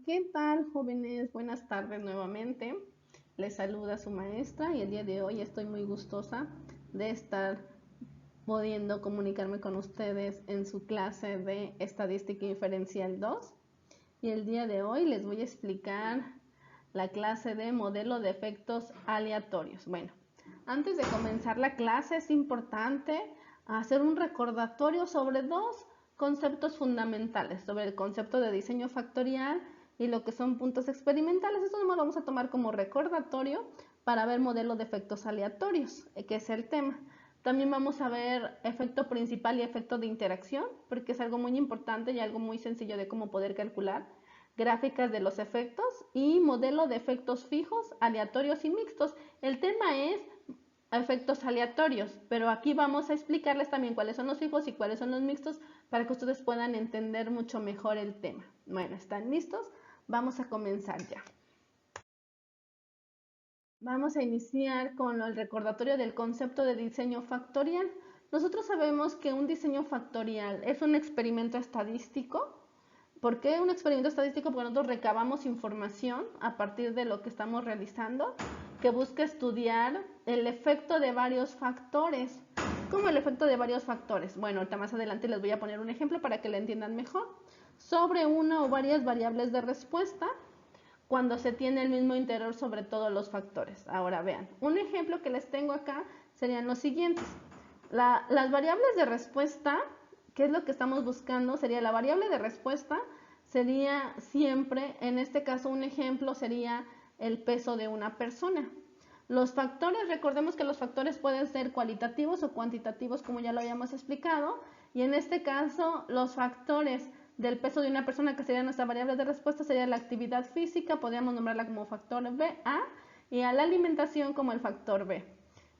¿Qué tal, jóvenes? Buenas tardes nuevamente. Les saluda su maestra y el día de hoy estoy muy gustosa de estar pudiendo comunicarme con ustedes en su clase de Estadística Inferencial 2. Y el día de hoy les voy a explicar la clase de modelo de efectos aleatorios. Bueno, antes de comenzar la clase es importante hacer un recordatorio sobre dos conceptos fundamentales, sobre el concepto de diseño factorial y lo que son puntos experimentales. Esto lo vamos a tomar como recordatorio para ver modelo de efectos aleatorios, que es el tema. También vamos a ver efecto principal y efecto de interacción, porque es algo muy importante y algo muy sencillo de cómo poder calcular. Gráficas de los efectos y modelo de efectos fijos, aleatorios y mixtos. El tema es efectos aleatorios, pero aquí vamos a explicarles también cuáles son los fijos y cuáles son los mixtos para que ustedes puedan entender mucho mejor el tema. Bueno, ¿están listos? Vamos a comenzar ya. Vamos a iniciar con el recordatorio del concepto de diseño factorial. Nosotros sabemos que un diseño factorial es un experimento estadístico. ¿Por qué un experimento estadístico? Porque nosotros recabamos información a partir de lo que estamos realizando que busca estudiar el efecto de varios factores. ¿Cómo el efecto de varios factores? Bueno, ahorita más adelante les voy a poner un ejemplo para que lo entiendan mejor. Sobre una o varias variables de respuesta cuando se tiene el mismo interior sobre todos los factores. Ahora vean, un ejemplo que les tengo acá serían los siguientes. Las variables de respuesta, ¿qué es lo que estamos buscando? Sería la variable de respuesta, sería siempre, en este caso un ejemplo sería el peso de una persona. Los factores, recordemos que los factores pueden ser cualitativos o cuantitativos, como ya lo habíamos explicado, y en este caso los factores del peso de una persona, que sería nuestra variable de respuesta, sería la actividad física, podríamos nombrarla como factor A, y a la alimentación como el factor B.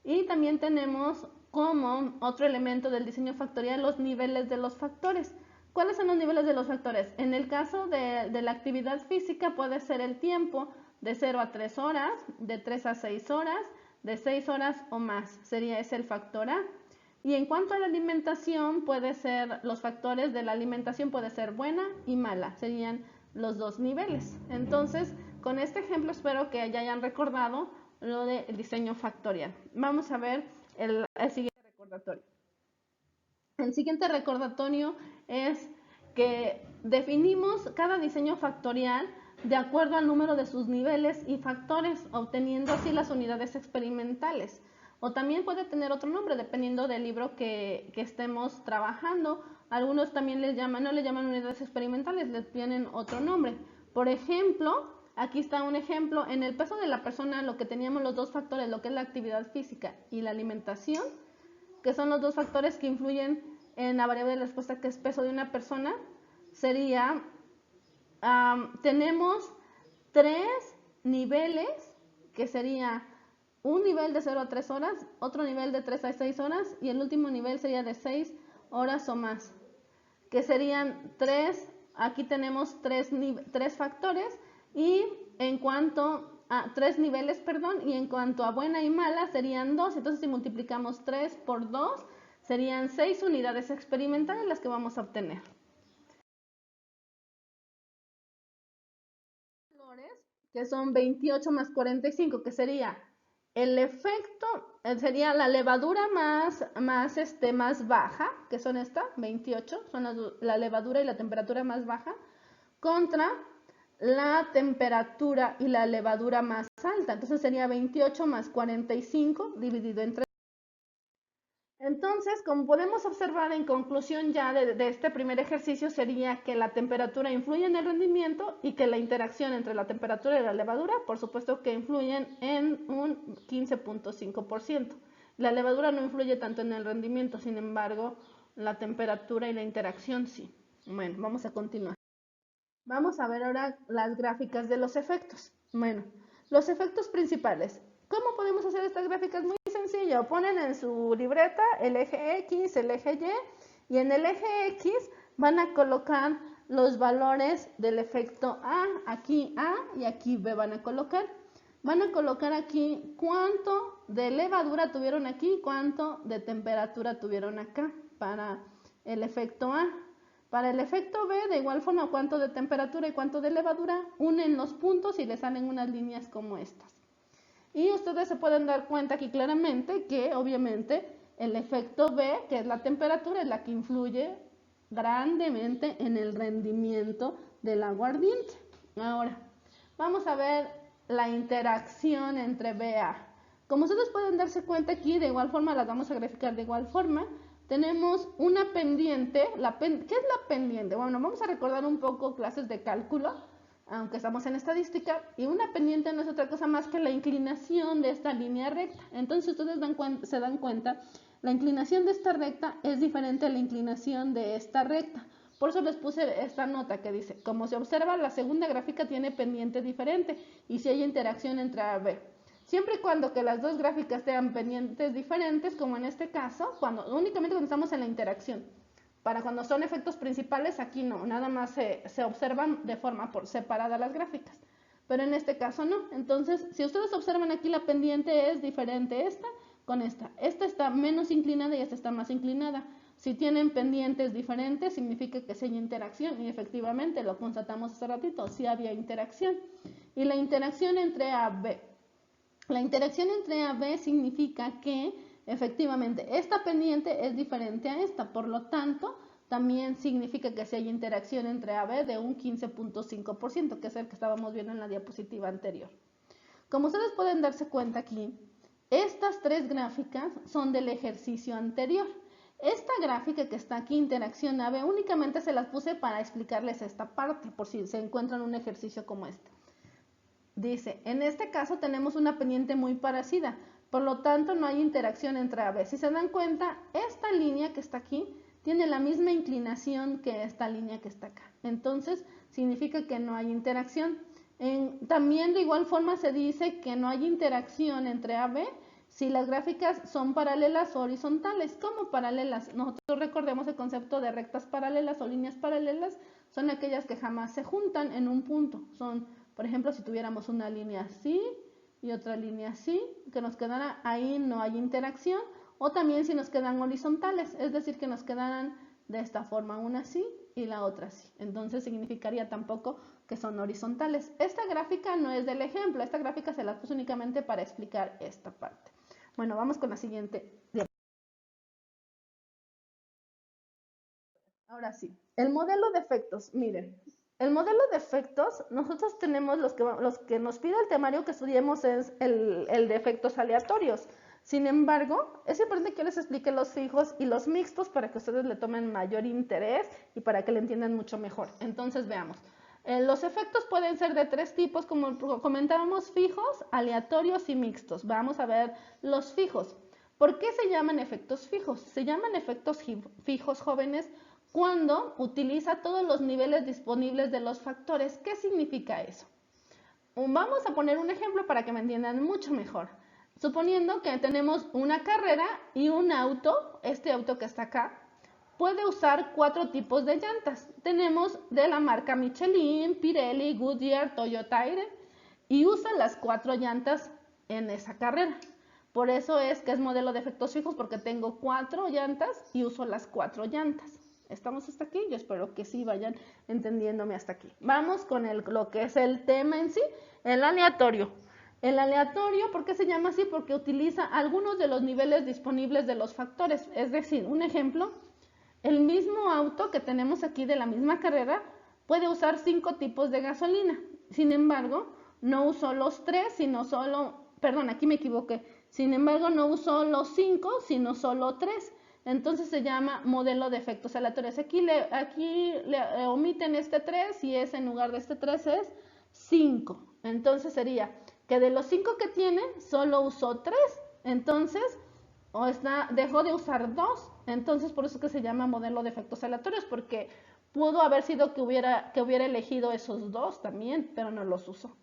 Y también tenemos como otro elemento del diseño factorial los niveles de los factores. ¿Cuáles son los niveles de los factores? En el caso de la actividad física puede ser el tiempo de 0 a 3 horas, de 3 a 6 horas, de 6 horas o más. Sería ese el factor A. Y en cuanto a la alimentación, puede ser, los factores de la alimentación puede ser buena y mala, serían los dos niveles. Entonces, con este ejemplo espero que ya hayan recordado lo del diseño factorial. Vamos a ver el siguiente recordatorio. El siguiente recordatorio es que definimos cada diseño factorial de acuerdo al número de sus niveles y factores, obteniendo así las unidades experimentales. O también puede tener otro nombre dependiendo del libro que estemos trabajando. Algunos también les llaman, no le llaman unidades experimentales, les tienen otro nombre. Por ejemplo, aquí está un ejemplo, en el peso de la persona lo que teníamos los dos factores, lo que es la actividad física y la alimentación, que son los dos factores que influyen en la variable de respuesta, que es peso de una persona, sería, tenemos tres niveles, que sería un nivel de 0 a 3 horas, otro nivel de 3 a 6 horas y el último nivel sería de 6 horas o más, que serían aquí tenemos tres factores y en cuanto a tres niveles, perdón, y en cuanto a buena y mala serían 2, entonces si multiplicamos 3 por 2 serían 6 unidades experimentales las que vamos a obtener. Que son 28 más 45, que sería el efecto, sería la levadura más baja, que son esta, 28, son la levadura y la temperatura más baja, contra la temperatura y la levadura más alta. Entonces sería 28 más 45 dividido entre. Entonces, como podemos observar en conclusión ya de este primer ejercicio, sería que la temperatura influye en el rendimiento y que la interacción entre la temperatura y la levadura, por supuesto que influyen en un 15.5%. La levadura no influye tanto en el rendimiento, sin embargo, la temperatura y la interacción sí. Bueno, vamos a continuar. Vamos a ver ahora las gráficas de los efectos. Bueno, los efectos principales. ¿Cómo podemos hacer estas gráficas? Muy sencillo. Ponen en su libreta el eje X, el eje Y, y en el eje X van a colocar los valores del efecto A. Aquí A y aquí B van a colocar. Van a colocar aquí cuánto de levadura tuvieron aquí, cuánto de temperatura tuvieron acá para el efecto A. Para el efecto B, de igual forma, cuánto de temperatura y cuánto de levadura, unen los puntos y les salen unas líneas como estas. Y ustedes se pueden dar cuenta aquí claramente que obviamente el efecto B, que es la temperatura, es la que influye grandemente en el rendimiento del aguardiente. Ahora, vamos a ver la interacción entre B y A. Como ustedes pueden darse cuenta aquí, de igual forma las vamos a graficar de igual forma. Tenemos una pendiente. ¿Qué es la pendiente? Bueno, vamos a recordar un poco clases de cálculo, aunque estamos en estadística, y una pendiente no es otra cosa más que la inclinación de esta línea recta. Entonces ustedes se dan cuenta, la inclinación de esta recta es diferente a la inclinación de esta recta. Por eso les puse esta nota que dice, como se observa, la segunda gráfica tiene pendiente diferente y si hay interacción entre A y B. Siempre y cuando que las dos gráficas tengan pendientes diferentes, como en este caso, únicamente cuando estamos en la interacción. Para cuando son efectos principales, aquí no, nada más se observan de forma separada las gráficas. Pero en este caso no. Entonces, si ustedes observan aquí, la pendiente es diferente esta con esta. Esta está menos inclinada y esta está más inclinada. Si tienen pendientes diferentes, significa que sí hay interacción. Y efectivamente, lo constatamos hace ratito, sí había interacción. Y la interacción entre A y B. La interacción entre A y B significa que efectivamente esta pendiente es diferente a esta, por lo tanto también significa que si hay interacción entre A y B de un 15.5%, que es el que estábamos viendo en la diapositiva anterior. Como ustedes pueden darse cuenta aquí, estas tres gráficas son del ejercicio anterior. Esta gráfica que está aquí, interacción A y B, únicamente se las puse para explicarles esta parte, por si se encuentran un ejercicio como este. Dice, en este caso tenemos una pendiente muy parecida, por lo tanto no hay interacción entre A y B. Si se dan cuenta, esta línea que está aquí tiene la misma inclinación que esta línea que está acá. Entonces, significa que no hay interacción. También de igual forma se dice que no hay interacción entre A y B si las gráficas son paralelas o horizontales. ¿Cómo paralelas? Nosotros recordemos el concepto de rectas paralelas o líneas paralelas, son aquellas que jamás se juntan en un punto. Por ejemplo, si tuviéramos una línea así y otra línea así, que nos quedara ahí, no hay interacción. O también si nos quedan horizontales, es decir, que nos quedaran de esta forma, una así y la otra así. Entonces significaría tampoco que son horizontales. Esta gráfica no es del ejemplo, esta gráfica se la puse únicamente para explicar esta parte. Bueno, vamos con la siguiente diapositiva. Ahora sí, el modelo de efectos, miren. El modelo de efectos, nosotros tenemos los que nos pide el temario que estudiemos es el de efectos aleatorios. Sin embargo, es importante que yo les explique los fijos y los mixtos para que ustedes le tomen mayor interés y para que le entiendan mucho mejor. Entonces, veamos. Los efectos pueden ser de tres tipos, como comentábamos, fijos, aleatorios y mixtos. Vamos a ver los fijos. ¿Por qué se llaman efectos fijos? Se llaman efectos fijos, jóvenes, cuando utiliza todos los niveles disponibles de los factores. ¿Qué significa eso? Vamos a poner un ejemplo para que me entiendan mucho mejor. Suponiendo que tenemos una carrera y un auto, este auto que está acá, puede usar 4 tipos de llantas. Tenemos de la marca Michelin, Pirelli, Goodyear, Toyota y usa las 4 llantas en esa carrera. Por eso es que es modelo de efectos fijos, porque tengo 4 llantas y uso las 4 llantas. ¿Estamos hasta aquí? Yo espero que sí vayan entendiéndome hasta aquí. Vamos con lo que es el tema en sí, el aleatorio. El aleatorio, ¿por qué se llama así? Porque utiliza algunos de los niveles disponibles de los factores. Es decir, un ejemplo, el mismo auto que tenemos aquí de la misma carrera puede usar 5 tipos de gasolina. Sin embargo, no usó los 3, sino solo, perdón, aquí me equivoqué. Sin embargo, no usó los 5, sino solo 3. Entonces se llama modelo de efectos aleatorios. Aquí le omiten este 3 y en lugar de este 3 es 5. Entonces sería que de los 5 que tiene, solo usó 3. Entonces, dejó de usar 2. Entonces, por eso es que se llama modelo de efectos aleatorios, porque pudo haber sido que hubiera elegido esos 2 también, pero no los usó.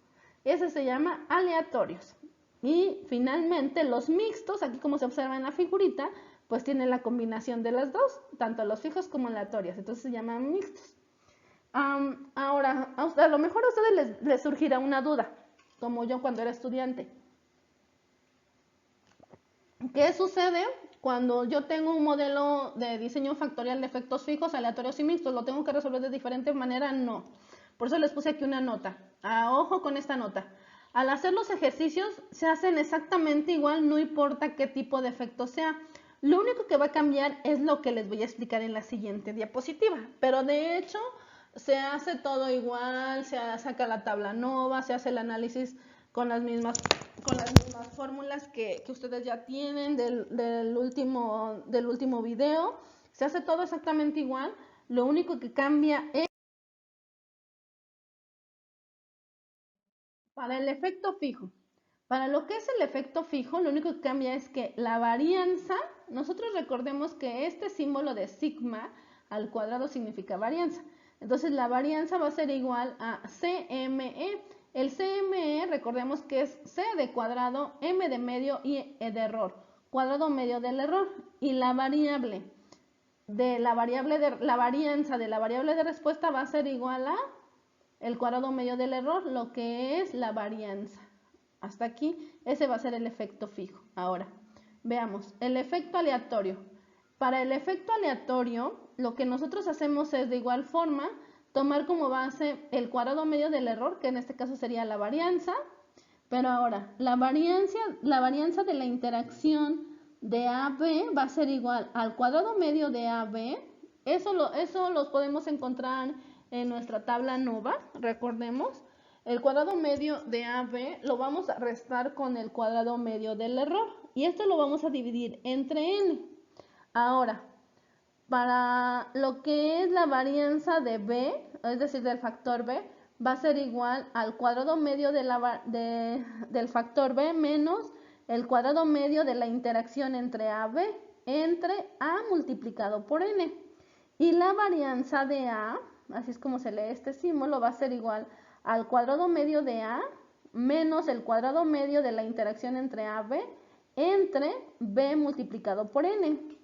Ese se llama aleatorios. Y finalmente los mixtos, aquí como se observa en la figurita, pues tienen la combinación de las dos, tanto los fijos como aleatorios, entonces se llaman mixtos. Ahora, a lo mejor a ustedes les surgirá una duda, como yo cuando era estudiante. ¿Qué sucede cuando yo tengo un modelo de diseño factorial de efectos fijos, aleatorios y mixtos, ¿lo tengo que resolver de diferente manera? No. Por eso les puse aquí una nota. Ojo con esta nota. Al hacer los ejercicios se hacen exactamente igual, no importa qué tipo de efecto sea. Lo único que va a cambiar es lo que les voy a explicar en la siguiente diapositiva. Pero de hecho se hace todo igual, se saca la tabla nova, se hace el análisis con las mismas fórmulas que ustedes ya tienen del último video. Se hace todo exactamente igual. Lo único que cambia es para el efecto fijo. Para lo que es el efecto fijo, lo único que cambia es que la varianza, nosotros recordemos que este símbolo de sigma al cuadrado significa varianza. Entonces la varianza va a ser igual a CME. El CME, recordemos que es C de cuadrado, M de medio y E de error. Cuadrado medio del error. Y la varianza de la variable de respuesta va a ser igual a el cuadrado medio del error, lo que es la varianza. Hasta aquí, ese va a ser el efecto fijo. Ahora, veamos, el efecto aleatorio. Para el efecto aleatorio, lo que nosotros hacemos es de igual forma tomar como base el cuadrado medio del error, que en este caso sería la varianza, pero ahora, la varianza de la interacción de AB va a ser igual al cuadrado medio de AB. Eso los podemos encontrar en nuestra tabla nova, recordemos. El cuadrado medio de AB lo vamos a restar con el cuadrado medio del error y esto lo vamos a dividir entre n. Ahora, para lo que es la varianza de B, es decir, del factor B, va a ser igual al cuadrado medio del factor B menos el cuadrado medio de la interacción entre AB entre A multiplicado por n. Y la varianza de A, así es como se lee este símbolo, va a ser igual al cuadrado medio de A menos el cuadrado medio de la interacción entre AB entre B multiplicado por n.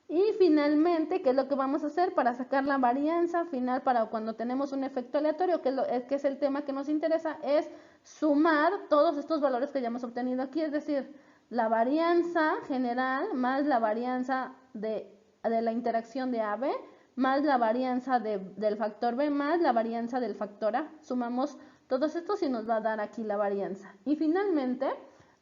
Y finalmente, ¿qué es lo que vamos a hacer para sacar la varianza final para cuando tenemos un efecto aleatorio? Que es el tema que nos interesa, es sumar todos estos valores que ya hemos obtenido aquí, es decir, la varianza general más la varianza de la interacción de AB más la varianza del factor B más la varianza del factor A. Sumamos todos estos y nos va a dar aquí la varianza. Y finalmente,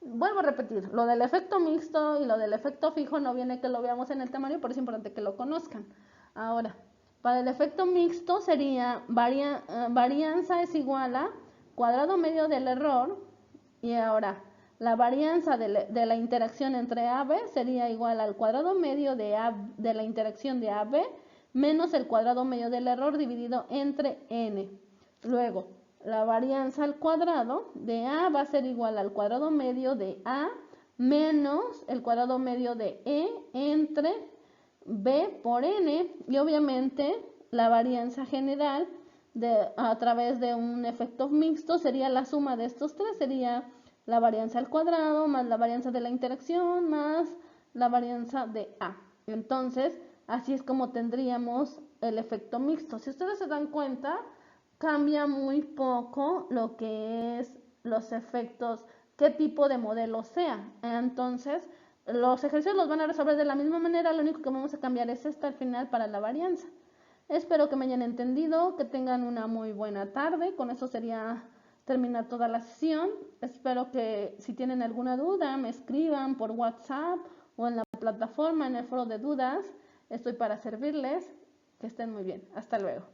vuelvo a repetir, lo del efecto mixto y lo del efecto fijo no viene que lo veamos en el temario, pero es importante que lo conozcan. Ahora, para el efecto mixto sería varianza es igual a cuadrado medio del error y ahora la varianza de la interacción entre AB sería igual al cuadrado medio de la interacción de AB menos el cuadrado medio del error dividido entre n. Luego, la varianza al cuadrado de A va a ser igual al cuadrado medio de A menos el cuadrado medio de E entre B por n. Y obviamente la varianza general a través de un efecto mixto sería la suma de estos tres, sería la varianza al cuadrado más la varianza de la interacción más la varianza de A. Entonces, así es como tendríamos el efecto mixto. Si ustedes se dan cuenta, cambia muy poco lo que es los efectos, qué tipo de modelo sea. Entonces, los ejercicios los van a resolver de la misma manera, lo único que vamos a cambiar es esta al final para la varianza. Espero que me hayan entendido, que tengan una muy buena tarde. Con eso sería terminar toda la sesión. Espero que si tienen alguna duda me escriban por WhatsApp o en la plataforma, en el foro de dudas. Estoy para servirles. Que estén muy bien. Hasta luego.